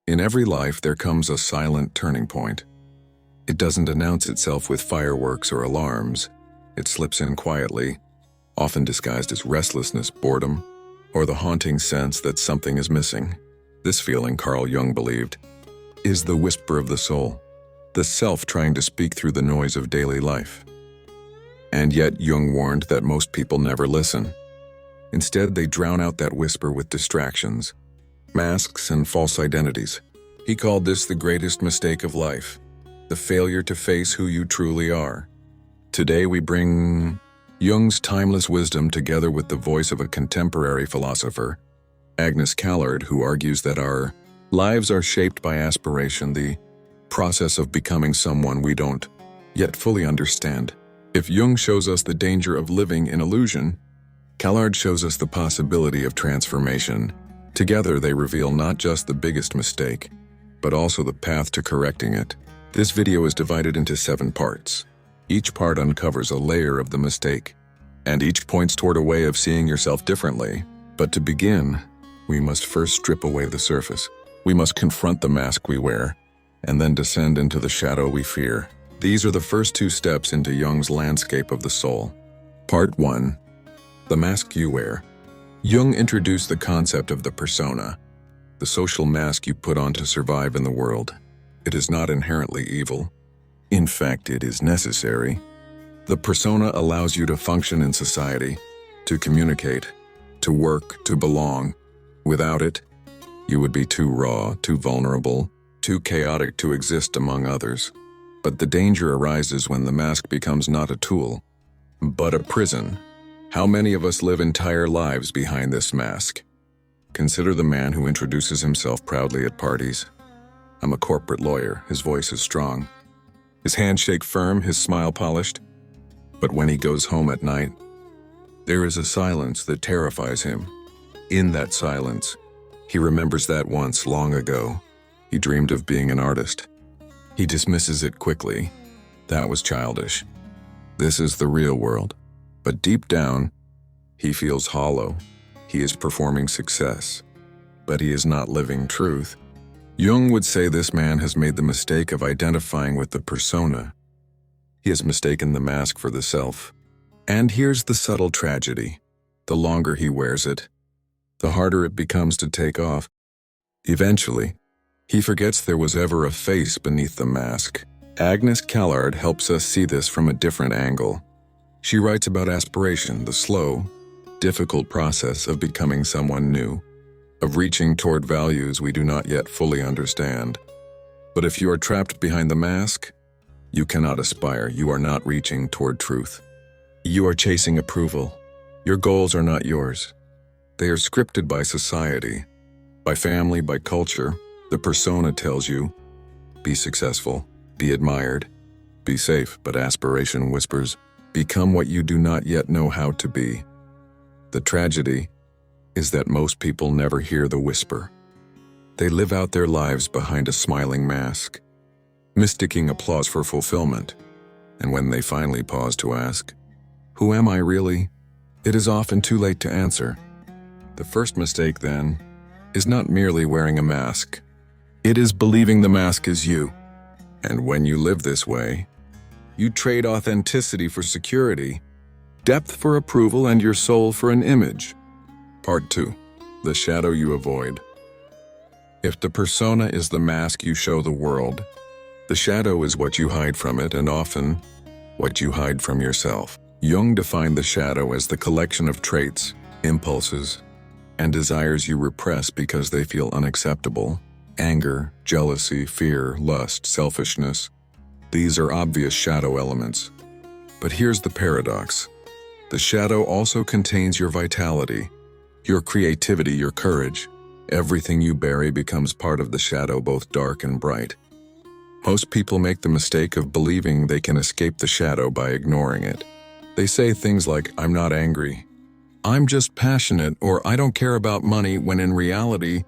In every life, there comes a silent turning point. It doesn't announce itself with fireworks or alarms. It slips in quietly, often disguised as restlessness, boredom, or the haunting sense that something is missing. This feeling, Carl Jung believed, is the whisper of the soul, the self trying to speak through the noise of daily life. And yet Jung warned that most people never listen. Instead, they drown out that whisper with distractions, masks, and false identities. He called this the greatest mistake of life, the failure to face who you truly are. Today we bring Jung's timeless wisdom together with the voice of a contemporary philosopher, Agnes Callard, who argues that our lives are shaped by aspiration, the process of becoming someone we don't yet fully understand. If Jung shows us the danger of living in illusion, Callard shows us the possibility of transformation. Together they reveal not just the biggest mistake, but also the path to correcting it. This video is divided into 7 parts. Each part uncovers a layer of the mistake, and each points toward a way of seeing yourself differently. But to begin, we must first strip away the surface. We must confront the mask we wear, and then descend into the shadow we fear. These are the first 2 steps into Jung's landscape of the soul. Part 1. The mask you wear. Jung introduced the concept of the persona, the social mask you put on to survive in the world. It is not inherently evil. In fact, it is necessary. The persona allows you to function in society, to communicate, to work, to belong. Without it, you would be too raw, too vulnerable, too chaotic to exist among others. But the danger arises when the mask becomes not a tool, but a prison. How many of us live entire lives behind this mask? Consider the man who introduces himself proudly at parties. I'm a corporate lawyer. His voice is strong, his handshake firm, his smile polished. But when he goes home at night, there is a silence that terrifies him. In that silence, he remembers that once, long ago, he dreamed of being an artist. He dismisses it quickly. That was childish. This is the real world. But deep down, he feels hollow. He is performing success, but he is not living truth. Jung would say this man has made the mistake of identifying with the persona. He has mistaken the mask for the self. And here's the subtle tragedy. The longer he wears it, the harder it becomes to take off. Eventually, he forgets there was ever a face beneath the mask. Agnes Callard helps us see this from a different angle. She writes about aspiration, the slow, difficult process of becoming someone new, of reaching toward values we do not yet fully understand. But if you are trapped behind the mask, you cannot aspire. You are not reaching toward truth. You are chasing approval. Your goals are not yours. They are scripted by society, by family, by culture. The persona tells you, be successful, be admired, be safe, but aspiration whispers, become what you do not yet know how to be. The tragedy is that most people never hear the whisper. They live out their lives behind a smiling mask, mistaking applause for fulfillment. And when they finally pause to ask, who am I really? It is often too late to answer. The first mistake, then, is not merely wearing a mask. It is believing the mask is you. And when you live this way, you trade authenticity for security, depth for approval, and your soul for an image. Part 2. The shadow you avoid. If the persona is the mask you show the world, the shadow is what you hide from it, and often what you hide from yourself. Jung defined the shadow as the collection of traits, impulses, and desires you repress because they feel unacceptable. Anger, jealousy, fear, lust, selfishness. These are obvious shadow elements. But here's the paradox. The shadow also contains your vitality, your creativity, your courage. Everything you bury becomes part of the shadow, both dark and bright. Most people make the mistake of believing they can escape the shadow by ignoring it. They say things like, I'm not angry, I'm just passionate, or I don't care about money, when in reality,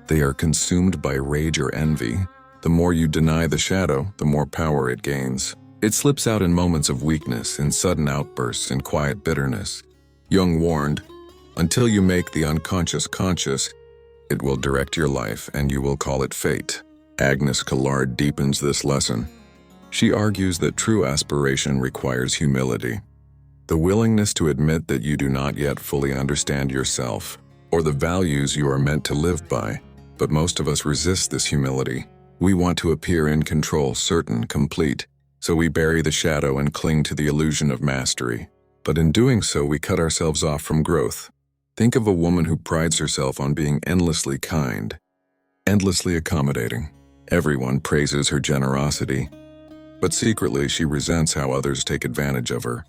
they are consumed by rage or envy. The more you deny the shadow, the more power it gains. It slips out in moments of weakness, in sudden outbursts, in quiet bitterness. Jung warned, until you make the unconscious conscious, It will direct your life, and you will call it fate. Agnes Callard deepens this lesson. She argues that true aspiration requires humility, the willingness to admit that you do not yet fully understand yourself or the values you are meant to live by. But most of us resist this humility. We want to appear in control, certain, complete, so we bury the shadow and cling to the illusion of mastery. But in doing so, we cut ourselves off from growth. Think of a woman who prides herself on being endlessly kind, endlessly accommodating. Everyone praises her generosity, but secretly she resents how others take advantage of her.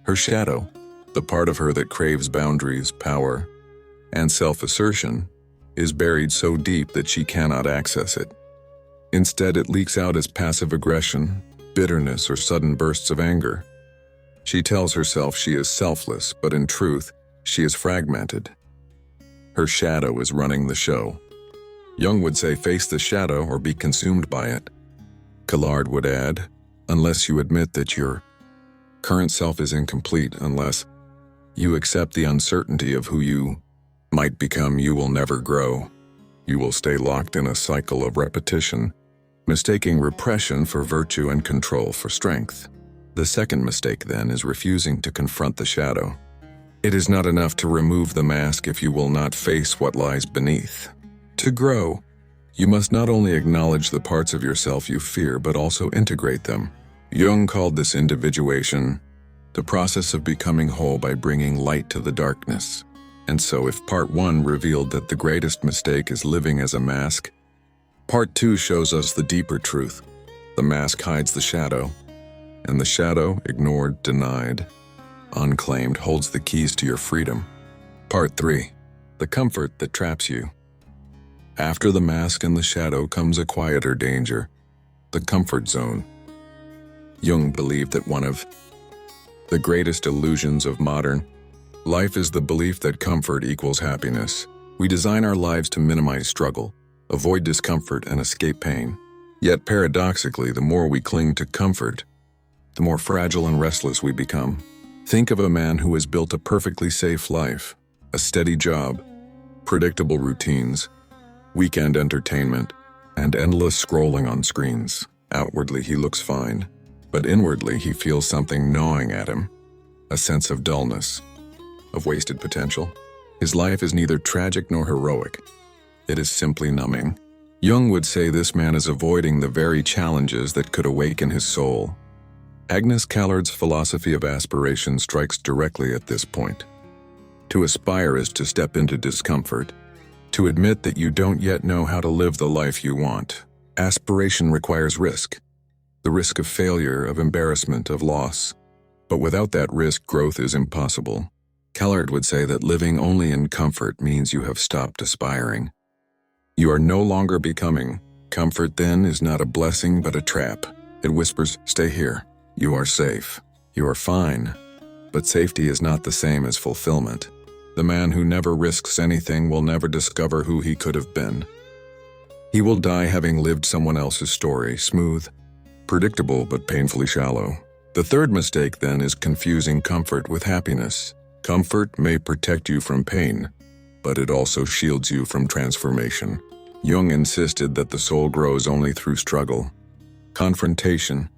Her shadow, the part of her that craves boundaries, power, and self-assertion, is buried so deep that she cannot access it. Instead, it leaks out as passive aggression, bitterness, or sudden bursts of anger. She tells herself she is selfless, but in truth, she is fragmented. Her shadow is running the show. Jung would say, face the shadow or be consumed by it. Callard would add, unless you admit that your current self is incomplete, unless you accept the uncertainty of who you might become, you will never grow. You will stay locked in a cycle of repetition, mistaking repression for virtue and control for strength. The second mistake, then, is refusing to confront the shadow. It is not enough to remove the mask if you will not face what lies beneath. To grow, you must not only acknowledge the parts of yourself you fear, but also integrate them. Jung called this individuation, the process of becoming whole by bringing light to the darkness. And so if part 1 revealed that the greatest mistake is living as a mask, part 2 shows us the deeper truth. The mask hides the shadow, and the shadow, ignored, denied, unclaimed, holds the keys to your freedom. Part 3, the comfort that traps you. After the mask and the shadow comes a quieter danger, the comfort zone. Jung believed that one of the greatest illusions of modern life is the belief that comfort equals happiness. We design our lives to minimize struggle, avoid discomfort, and escape pain. Yet paradoxically, the more we cling to comfort, the more fragile and restless we become. Think of a man who has built a perfectly safe life, a steady job, predictable routines, weekend entertainment, and endless scrolling on screens. Outwardly, he looks fine, but inwardly, he feels something gnawing at him, a sense of dullness, of wasted potential. His life is neither tragic nor heroic. It is simply numbing. Jung would say this man is avoiding the very challenges that could awaken his soul. Agnes Callard's philosophy of aspiration strikes directly at this point. To aspire is to step into discomfort, to admit that you don't yet know how to live the life you want. Aspiration requires risk, the risk of failure, of embarrassment, of loss. But without that risk, growth is impossible. Callard would say that living only in comfort means you have stopped aspiring. You are no longer becoming. Comfort, then, is not a blessing but a trap. It whispers, stay here. You are safe. You are fine. But safety is not the same as fulfillment. The man who never risks anything will never discover who he could have been. He will die having lived someone else's story, smooth, predictable, but painfully shallow. The third mistake, then, is confusing comfort with happiness. Comfort may protect you from pain, but it also shields you from transformation. Jung insisted that the soul grows only through struggle, confrontation,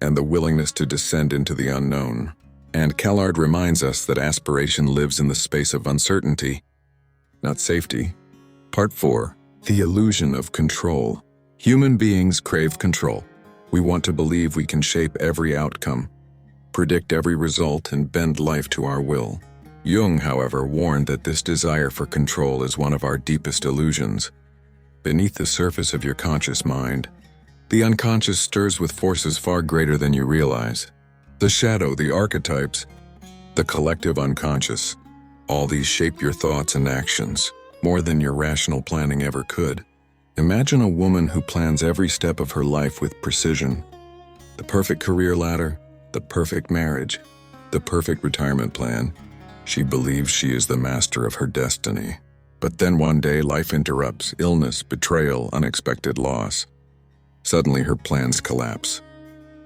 and the willingness to descend into the unknown. And Callard reminds us that aspiration lives in the space of uncertainty, not safety. Part 4, the illusion of control. Human beings crave control. We want to believe we can shape every outcome, predict every result, and bend life to our will. Jung, however, warned that this desire for control is one of our deepest illusions. Beneath the surface of your conscious mind, the unconscious stirs with forces far greater than you realize. The shadow, the archetypes, the collective unconscious, all these shape your thoughts and actions more than your rational planning ever could. Imagine a woman who plans every step of her life with precision. The perfect career ladder, the perfect marriage, the perfect retirement plan. She believes she is the master of her destiny. But then one day life interrupts, illness, betrayal, unexpected loss. Suddenly her plans collapse,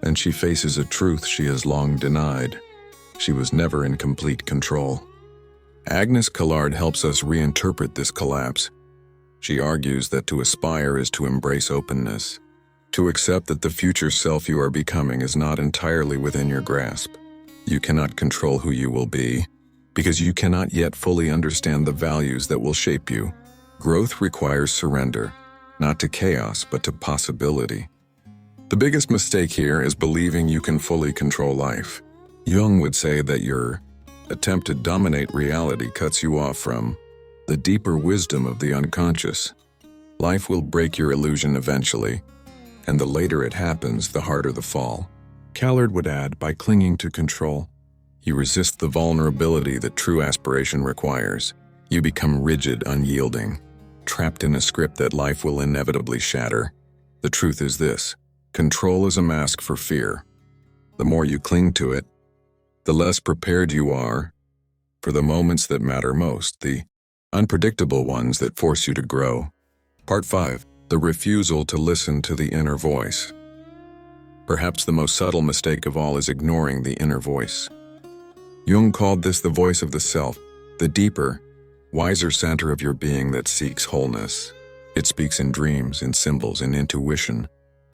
and she faces a truth she has long denied. She was never in complete control. Agnes Callard helps us reinterpret this collapse. She argues that to aspire is to embrace openness, to accept that the future self you are becoming is not entirely within your grasp. You cannot control who you will be, because you cannot yet fully understand the values that will shape you. Growth requires surrender, not to chaos, but to possibility. The biggest mistake here is believing you can fully control life. Jung would say that your attempt to dominate reality cuts you off from the deeper wisdom of the unconscious. Life will break your illusion eventually, and the later it happens, the harder the fall. Callard would add, by clinging to control, you resist the vulnerability that true aspiration requires. You become rigid, unyielding, trapped in a script that life will inevitably shatter. The truth is this: control is a mask for fear. The more you cling to it, the less prepared you are for the moments that matter most, the unpredictable ones that force you to grow. Part 5. The refusal to listen to the inner voice. Perhaps the most subtle mistake of all is ignoring the inner voice. Jung called this the voice of the self, the deeper, wiser center of your being that seeks wholeness. It speaks in dreams, in symbols, in intuition,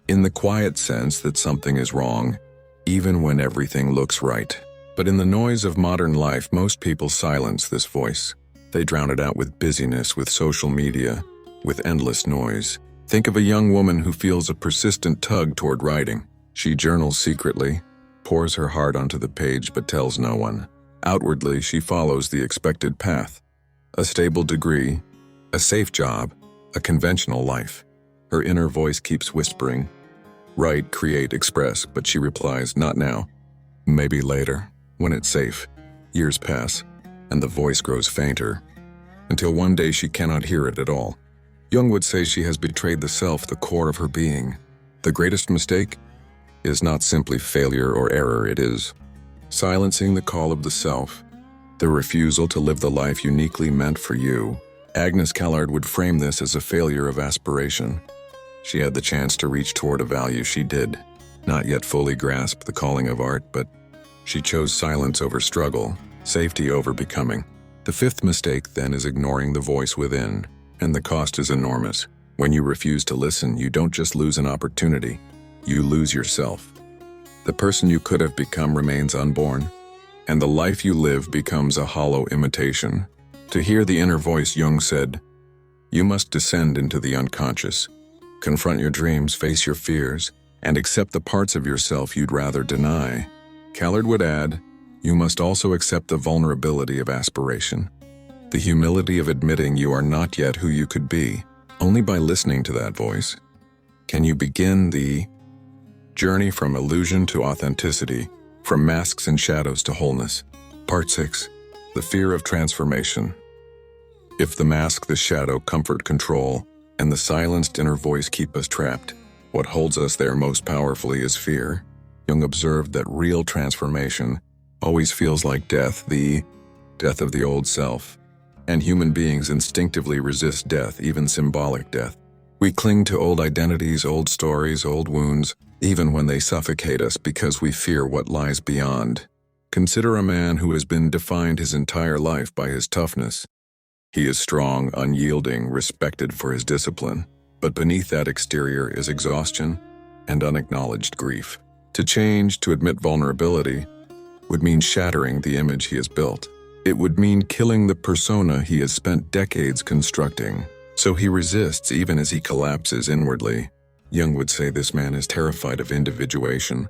in the quiet sense that something is wrong, even when everything looks right. But in the noise of modern life, most people silence this voice. They drown it out with busyness, with social media, with endless noise. Think of a young woman who feels a persistent tug toward writing. She journals secretly, pours her heart onto the page, but tells no one. Outwardly, she follows the expected path: a stable degree, a safe job, a conventional life. Her inner voice keeps whispering, write, create, express, but she replies, not now. Maybe later, when it's safe. Years pass, and the voice grows fainter, until one day she cannot hear it at all. Jung would say she has betrayed the self, the core of her being. The greatest mistake is not simply failure or error, it is silencing the call of the self, the refusal to live the life uniquely meant for you. Agnes Callard would frame this as a failure of aspiration. She had the chance to reach toward a value she did not yet fully grasp, the calling of art, but she chose silence over struggle, safety over becoming. The fifth mistake, then, is ignoring the voice within, and the cost is enormous. When you refuse to listen, you don't just lose an opportunity, you lose yourself. The person you could have become remains unborn, and the life you live becomes a hollow imitation. To hear the inner voice, Jung said, you must descend into the unconscious, confront your dreams, face your fears, and accept the parts of yourself you'd rather deny. Callard would add, you must also accept the vulnerability of aspiration, the humility of admitting you are not yet who you could be. Only by listening to that voice can you begin the journey from illusion to authenticity, from masks and shadows to wholeness. Part 6. The fear of transformation. If the mask, the shadow, comfort, control, and the silenced inner voice keep us trapped, what holds us there most powerfully is fear. Jung observed that real transformation always feels like death, the death of the old self. And human beings instinctively resist death, even symbolic death. We cling to old identities, old stories, old wounds, even when they suffocate us because we fear what lies beyond. Consider a man who has been defined his entire life by his toughness. He is strong, unyielding, respected for his discipline. But beneath that exterior is exhaustion and unacknowledged grief. To change, to admit vulnerability, would mean shattering the image he has built. It would mean killing the persona he has spent decades constructing. So he resists even as he collapses inwardly. Jung would say this man is terrified of individuation,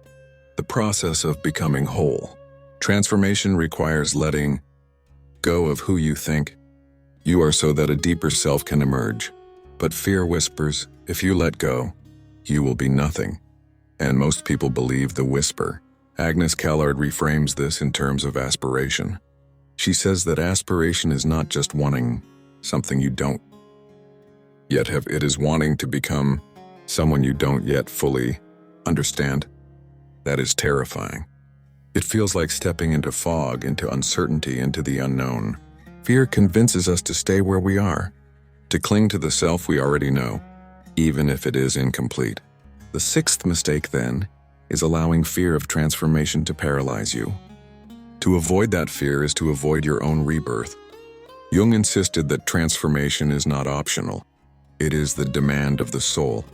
the process of becoming whole. Transformation requires letting go of who you think you are so that a deeper self can emerge. But fear whispers, if you let go, you will be nothing. And most people believe the whisper. Agnes Callard reframes this in terms of aspiration. She says that aspiration is not just wanting something you don't yet have, it is wanting to become someone you don't yet fully understand. That is terrifying. It feels like stepping into fog, into uncertainty, into the unknown. Fear convinces us to stay where we are, to cling to the self we already know, even if it is incomplete. The sixth mistake, then, is allowing fear of transformation to paralyze you. To avoid that fear is to avoid your own rebirth. Jung insisted that transformation is not optional. It is the demand of the soul.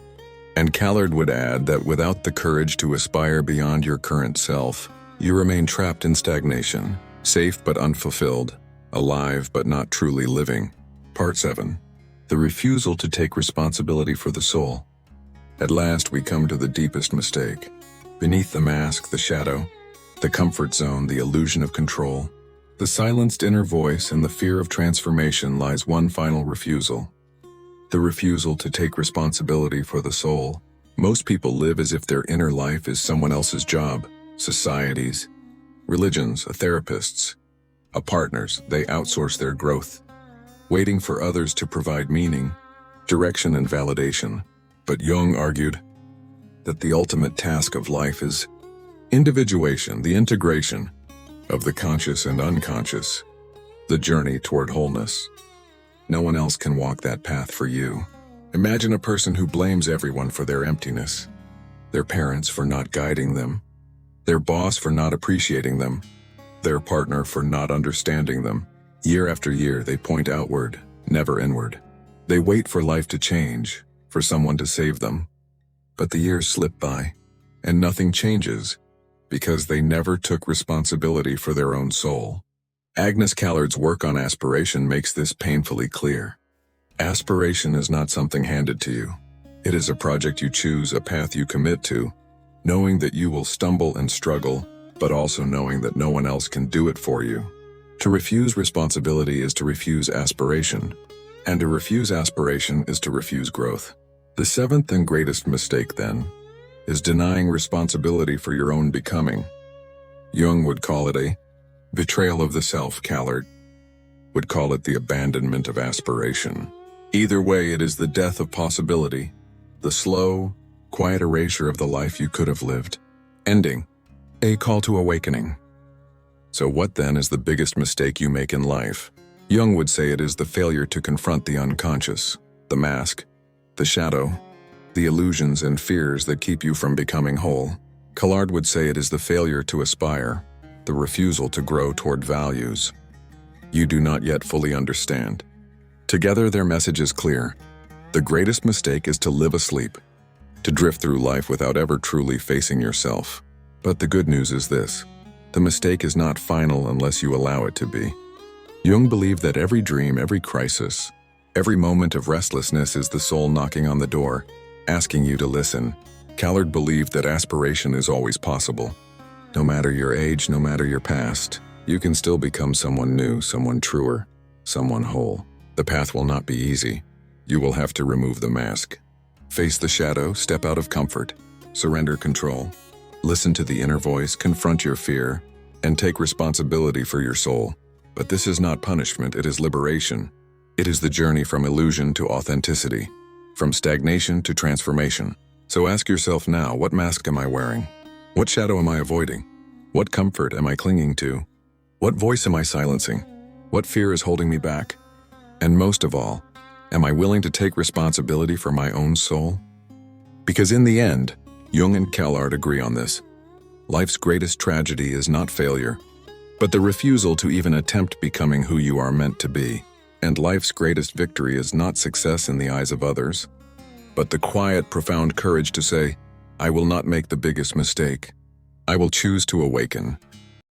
And Callard would add that without the courage to aspire beyond your current self, you remain trapped in stagnation, safe but unfulfilled, alive but not truly living. Part 7. The refusal to take responsibility for the soul. At last we come to the deepest mistake. Beneath the mask, the shadow, the comfort zone, the illusion of control, the silenced inner voice and the fear of transformation lies one final refusal. The refusal to take responsibility for the soul. Most people live as if their inner life is someone else's job. Societies, religions, a therapist's, a partner's. They outsource their growth, waiting for others to provide meaning, direction, and validation. But Jung argued that the ultimate task of life is individuation, the integration of the conscious and unconscious, the journey toward wholeness. No one else can walk that path for you. Imagine a person who blames everyone for their emptiness, their parents for not guiding them, their boss for not appreciating them, their partner for not understanding them. Year after year, they point outward, never inward. They wait for life to change, for someone to save them. But the years slip by, and nothing changes, because they never took responsibility for their own soul. Agnes Callard's work on aspiration makes this painfully clear. Aspiration is not something handed to you. It is a project you choose, a path you commit to, knowing that you will stumble and struggle, but also knowing that no one else can do it for you. To refuse responsibility is to refuse aspiration, and to refuse aspiration is to refuse growth. The seventh and greatest mistake, then, is denying responsibility for your own becoming. Jung would call it a betrayal of the self. Callard would call it the abandonment of aspiration. Either way, it is the death of possibility, the slow, quiet erasure of the life you could have lived. Ending. A call to awakening. So what then is the biggest mistake you make in life? Jung would say it is the failure to confront the unconscious, the mask, the shadow, the illusions and fears that keep you from becoming whole. Callard would say it is the failure to aspire, the refusal to grow toward values you do not yet fully understand. Together, their message is clear. The greatest mistake is to live asleep, to drift through life without ever truly facing yourself. But the good news is this: the mistake is not final unless you allow it to be. Jung believed that every dream, every crisis, every moment of restlessness is the soul knocking on the door, asking you to listen. Callard believed that aspiration is always possible. No matter your age, no matter your past, you can still become someone new, someone truer, someone whole. The path will not be easy. You will have to remove the mask, face the shadow, step out of comfort, surrender control, listen to the inner voice, confront your fear, and take responsibility for your soul. But this is not punishment, it is liberation. It is the journey from illusion to authenticity, from stagnation to transformation. So ask yourself now, what mask am I wearing? What shadow am I avoiding? What comfort am I clinging to? What voice am I silencing? What fear is holding me back? And most of all, am I willing to take responsibility for my own soul? Because in the end, Jung and Callard agree on this. Life's greatest tragedy is not failure, but the refusal to even attempt becoming who you are meant to be. And life's greatest victory is not success in the eyes of others, but the quiet, profound courage to say, I will not make the biggest mistake. I will choose to awaken.